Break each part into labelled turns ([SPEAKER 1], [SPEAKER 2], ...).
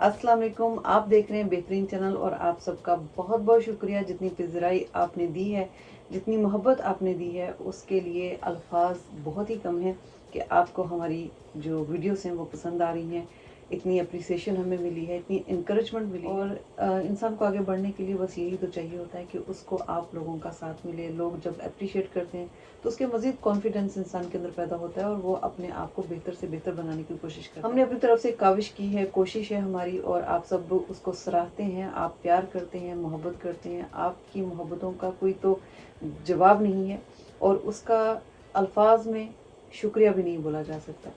[SPEAKER 1] अस्सलाम वालेकुम। आप देख रहे हैं बेहतरीन चैनल और आप सबका बहुत बहुत शुक्रिया। जितनी पज़िराई आपने दी है, जितनी मोहब्बत आपने दी है, उसके लिए अल्फाज बहुत ही कम हैं कि आपको हमारी जो वीडियोस हैं वो पसंद आ रही हैं। इतनी अप्रिसिएशन हमें मिली है, इतनी इंकरेजमेंट मिली और इंसान को आगे बढ़ने के लिए बस यही तो चाहिए होता है कि उसको आप लोगों का साथ मिले। लोग जब अप्रिशिएट करते हैं तो उसके मज़ीद कॉन्फिडेंस इंसान के अंदर पैदा होता है और वो अपने आप को बेहतर से बेहतर बनाने की कोशिश करता है। हमने अपनी तरफ से काविश की है, कोशिश है हमारी, और आप सब उसको सराहते हैं, आप प्यार करते हैं, मोहब्बत करते हैं। आपकी मोहब्बतों का कोई तो जवाब नहीं है और उसका अल्फाज में शुक्रिया भी नहीं बोला जा सकता।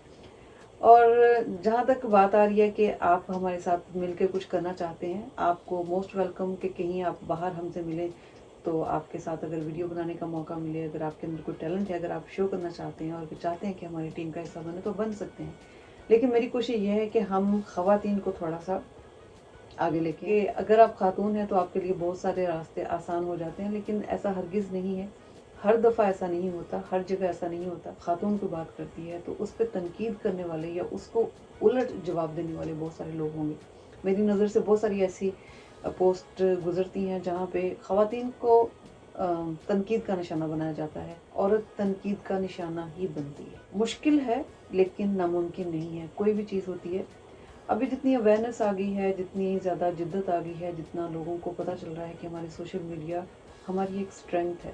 [SPEAKER 1] और जहाँ तक बात आ रही है कि आप हमारे साथ मिलकर कुछ करना चाहते हैं, आपको मोस्ट वेलकम कि कहीं आप बाहर हमसे मिलें तो आपके साथ अगर वीडियो बनाने का मौका मिले, अगर आपके अंदर कोई टैलेंट है, अगर आप शो करना चाहते हैं और फिर चाहते हैं कि हमारी टीम का हिस्सा बने तो बन सकते हैं। लेकिन मेरी कोशिश ये है कि हम ख़वातीन को थोड़ा सा आगे लेके, अगर आप खातून हैं तो आपके लिए बहुत सारे रास्ते आसान हो जाते हैं, लेकिन ऐसा हरगिज़ नहीं है। हर दफ़ा ऐसा नहीं होता, हर जगह ऐसा नहीं होता। खातून कोई बात करती है तो उस पर तनकीद करने वाले या उसको उलट जवाब देने वाले बहुत सारे लोग होंगे। मेरी नज़र से बहुत सारी ऐसी पोस्ट गुजरती हैं जहाँ पे ख़वातीन को तनकीद का निशाना बनाया जाता है। औरत तनकीद का निशाना ही बनती है। मुश्किल है लेकिन नामुमकिन नहीं है। कोई भी चीज़ होती है, अभी जितनी अवेयरनेस आ गई है, जितनी ज़्यादा जिद्दत आ गई है, जितना लोगों को पता चल रहा है कि हमारी सोशल मीडिया हमारी एक स्ट्रेंथ है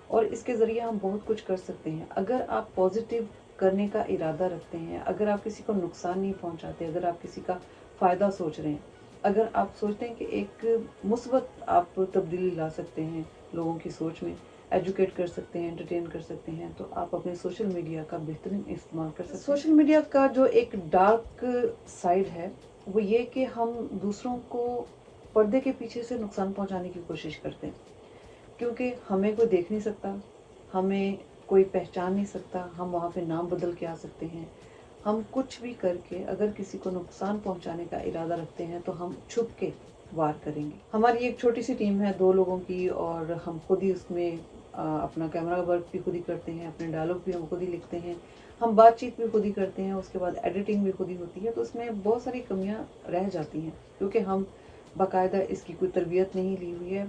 [SPEAKER 1] और इसके ज़रिए हम बहुत कुछ कर सकते हैं। अगर आप पॉजिटिव करने का इरादा रखते हैं, अगर आप किसी को नुकसान नहीं पहुंचाते, अगर आप किसी का फ़ायदा सोच रहे हैं, अगर आप सोचते हैं कि एक मुस्बत आप तब्दीली ला सकते हैं लोगों की सोच में, एजुकेट कर सकते हैं, एंटरटेन कर सकते हैं, तो आप अपने सोशल मीडिया का बेहतरीन इस्तेमाल कर सकते हैं। सोशल मीडिया का जो एक डार्क साइड है वो ये कि हम दूसरों को पर्दे के पीछे से नुकसान पहुंचाने की कोशिश करते हैं, क्योंकि हमें कोई देख नहीं सकता, हमें कोई पहचान नहीं सकता। हम वहाँ पे नाम बदल के आ सकते हैं। हम कुछ भी करके अगर किसी को नुकसान पहुंचाने का इरादा रखते हैं तो हम छुप के वार करेंगे। हमारी एक छोटी सी टीम है 2 लोगों की और हम खुद ही उसमें अपना कैमरा वर्क भी खुद ही करते हैं, अपने डायलॉग भी हम खुद ही लिखते हैं, हम बातचीत भी खुद ही करते हैं, उसके बाद एडिटिंग भी खुद ही होती है। तो उसमें बहुत सारी कमियां रह जाती हैं क्योंकि हम बाकायदा इसकी कोई तरबियत नहीं ली हुई है,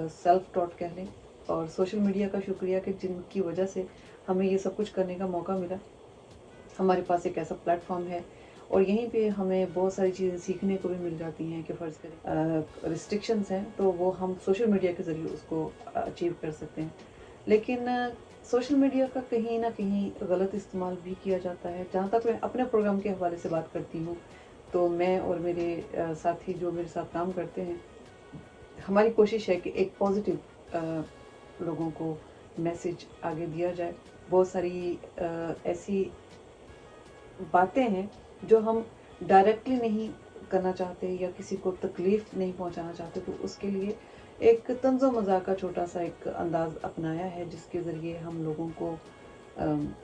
[SPEAKER 1] सेल्फ टॉट कह लें। और सोशल मीडिया का शुक्रिया कि जिनकी वजह से हमें ये सब कुछ करने का मौका मिला। हमारे पास एक ऐसा प्लेटफॉर्म है और यहीं पे हमें बहुत सारी चीज़ें सीखने को भी मिल जाती हैं कि फ़र्ज़ करें रिस्ट्रिक्शंस हैं तो वो हम सोशल मीडिया के ज़रिए उसको अचीव कर सकते हैं। लेकिन सोशल मीडिया का कहीं ना कहीं गलत इस्तेमाल भी किया जाता है। जहाँ तक मैं अपने प्रोग्राम के हवाले से बात करती हूँ तो मैं और मेरे साथी जो मेरे साथ काम करते हैं, हमारी कोशिश है कि एक पॉजिटिव लोगों को मैसेज आगे दिया जाए। बहुत सारी ऐसी बातें हैं जो हम डायरेक्टली नहीं करना चाहते या किसी को तकलीफ़ नहीं पहुंचाना चाहते, तो उसके लिए एक तंज़ो मज़ाक का छोटा सा एक अंदाज़ अपनाया है जिसके ज़रिए हम लोगों को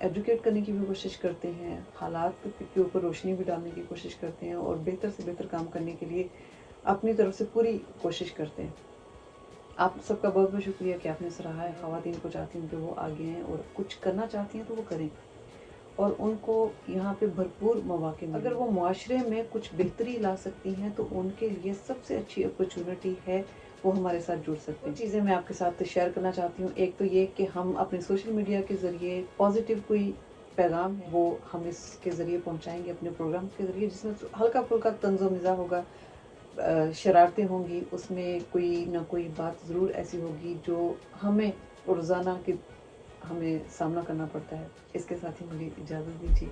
[SPEAKER 1] एजुकेट करने की भी कोशिश करते हैं, हालात के ऊपर रोशनी भी डालने की कोशिश करते हैं और बेहतर से बेहतर काम करने के लिए अपनी तरफ से पूरी कोशिश करते हैं। आप सबका बहुत बहुत शुक्रिया कि आपने सराहा है। ख़वातीन को चाहती हूँ कि वो आगे हैं और कुछ करना चाहती हैं तो वो करें और उनको यहाँ पे भरपूर मौके मिलें। अगर वो मुआशरे में कुछ बेहतरी ला सकती हैं तो उनके लिए सबसे अच्छी अपॉर्चुनिटी है वो हमारे साथ जुड़ सकते हैं। चीज़ें मैं आपके साथ शेयर करना चाहती हूँ। एक तो ये कि हम अपने सोशल मीडिया के ज़रिए पॉजिटिव कोई पैगाम है वो हम इसके ज़रिए पहुँचाएँगे अपने प्रोग्राम के ज़रिए, जिसमें हल्का फुल्का तंज़ो मिज़ाह होगा, शरारतें होंगी, उसमें कोई ना कोई बात ज़रूर ऐसी होगी जो हमें रोज़ाना की हमें सामना करना पड़ता है। इसके साथ ही मुझे इजाज़त दीजिए।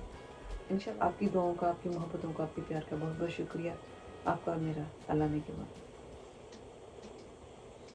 [SPEAKER 1] इंशाअल्लाह आपकी दुआओं का, आपकी मोहब्बतों का, आपके प्यार का बहुत बहुत शुक्रिया। आपका और मेरा अल्लाह ने के बाद।